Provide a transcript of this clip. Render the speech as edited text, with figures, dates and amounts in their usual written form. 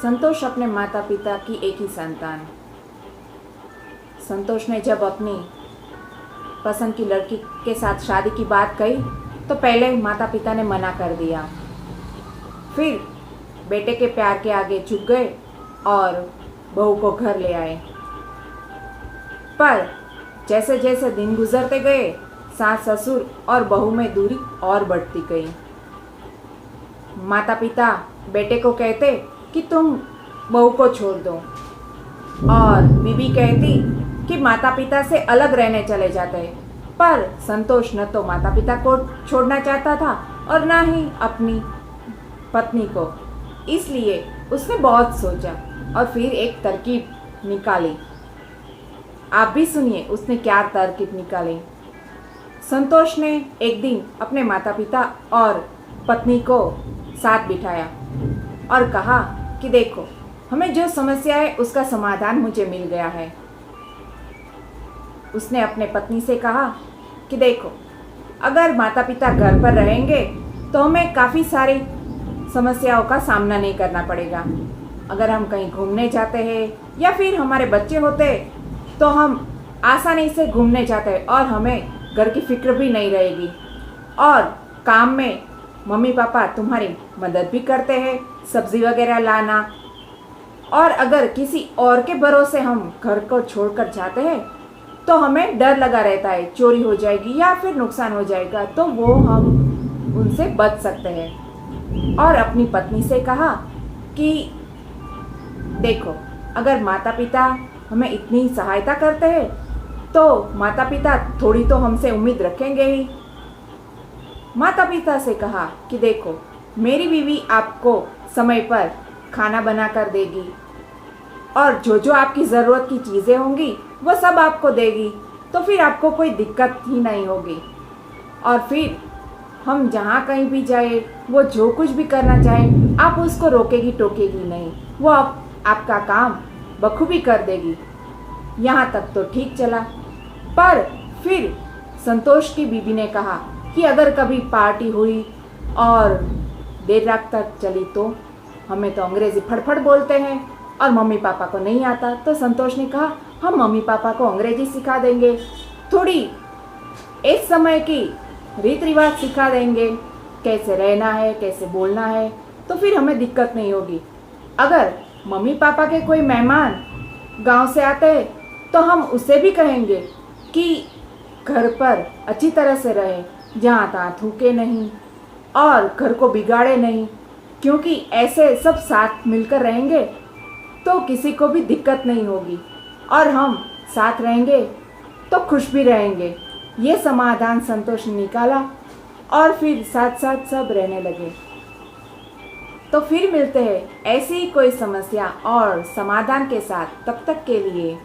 संतोष अपने माता पिता की एक ही संतान। संतोष ने जब अपनी पसंद की लड़की के साथ शादी की बात कही तो पहले माता पिता ने मना कर दिया। फिर बेटे के प्यार के आगे झुक गए और बहू को घर ले आए। पर जैसे जैसे दिन गुजरते गए सास ससुर और बहू में दूरी और बढ़ती गई। माता पिता बेटे को कहते कि तुम बहू को छोड़ दो और बीबी कहती कि माता पिता से अलग रहने चले जाते। पर संतोष न तो माता पिता को छोड़ना चाहता था और न ही अपनी पत्नी को। इसलिए उसने बहुत सोचा और फिर एक तरकीब निकाली। आप भी सुनिए उसने क्या तरकीब निकाली। संतोष ने एक दिन अपने माता पिता और पत्नी को साथ बिठाया और कहा कि देखो, हमें जो समस्या है उसका समाधान मुझे मिल गया है। उसने अपने पत्नी से कहा कि देखो, अगर माता पिता घर पर रहेंगे तो हमें काफ़ी सारी समस्याओं का सामना नहीं करना पड़ेगा। अगर हम कहीं घूमने जाते हैं या फिर हमारे बच्चे होते तो हम आसानी से घूमने जाते और हमें घर की फिक्र भी नहीं रहेगी। और काम में मम्मी पापा तुम्हारी मदद भी करते हैं, सब्जी वगैरह लाना। और अगर किसी और के भरोसे हम घर को छोड़कर जाते हैं तो हमें डर लगा रहता है, चोरी हो जाएगी या फिर नुकसान हो जाएगा, तो वो हम उनसे बच सकते हैं। और अपनी पत्नी से कहा कि देखो, अगर माता पिता हमें इतनी सहायता करते हैं तो माता पिता थोड़ी तो हमसे उम्मीद रखेंगे ही। माता पिता से कहा कि देखो, मेरी बीवी आपको समय पर खाना बना कर देगी और जो जो आपकी ज़रूरत की चीज़ें होंगी वो सब आपको देगी, तो फिर आपको कोई दिक्कत ही नहीं होगी। और फिर हम जहाँ कहीं भी जाए, वो जो कुछ भी करना चाहे, आप उसको रोकेगी टोकेगी नहीं, वो आपका काम बखूबी कर देगी। यहाँ तक तो ठीक चला। पर फिर संतोष की बीवी ने कहा कि अगर कभी पार्टी हुई और देर रात तक चली तो हमें तो अंग्रेज़ी फड़फड़ बोलते हैं और मम्मी पापा को नहीं आता। तो संतोष ने कहा, हम मम्मी पापा को अंग्रेज़ी सिखा देंगे, थोड़ी इस समय की रीत रिवाज सिखा देंगे, कैसे रहना है, कैसे बोलना है, तो फिर हमें दिक्कत नहीं होगी। अगर मम्मी पापा के कोई मेहमान गांव से आते हैं तो हम उससे भी कहेंगे कि घर पर अच्छी तरह से रहे, जहाँ तहाँ थूके नहीं और घर को बिगाड़े नहीं, क्योंकि ऐसे सब साथ मिलकर रहेंगे तो किसी को भी दिक्कत नहीं होगी और हम साथ रहेंगे तो खुश भी रहेंगे। ये समाधान संतोष ने निकाला और फिर साथ साथ सब रहने लगे। तो फिर मिलते हैं ऐसी ही कोई समस्या और समाधान के साथ। तब तक के लिए